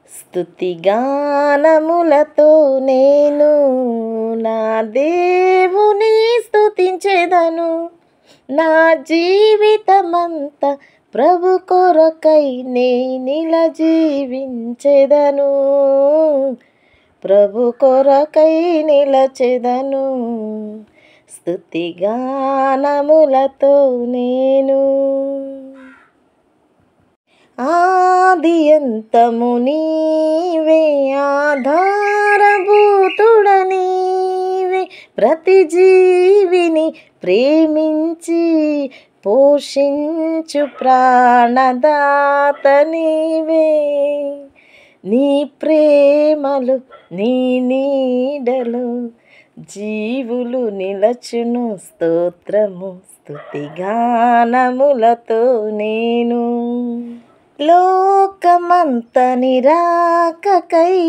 స్తుతిగానములతో నేను నా దేవుని స్తుతించెదను. నా జీవితమంతా ప్రభు కొరకై నేనిల జీవించెదను. ప్రభు కొరకై నిలచెదను. స్తుతిగానములతో నేను. ఆదియంతము నీవే, ఆధారభూతుడ నీవే, ప్రతి జీవిని ప్రేమించి పోషించు ప్రాణదాత నీవే. నీ ప్రేమలు నీ నీడలు జీవులు నిలచును. స్తోత్రము స్తుతిగానములతో నేను. లోకమంత నిరాకకై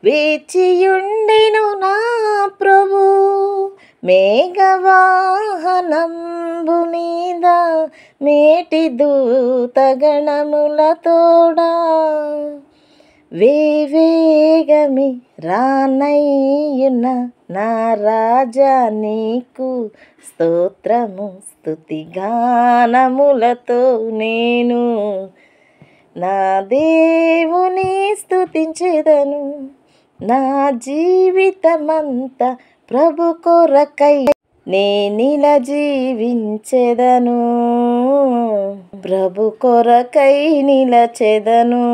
వేచియుండెను నా ప్రభు. మేఘవాహనంబు మీద మేటి దూతగణములతోడా వేవేగమి రానయ్యున్న నా రాజా నీకు స్తోత్రము స్తుతిగానములతో నేను. నా దేవుని స్తుతించెదను. నా జీవితమంతా ప్రభు కొరకై నేనిల జీవించెదను. ప్రభు కొరకై నిలచెదను.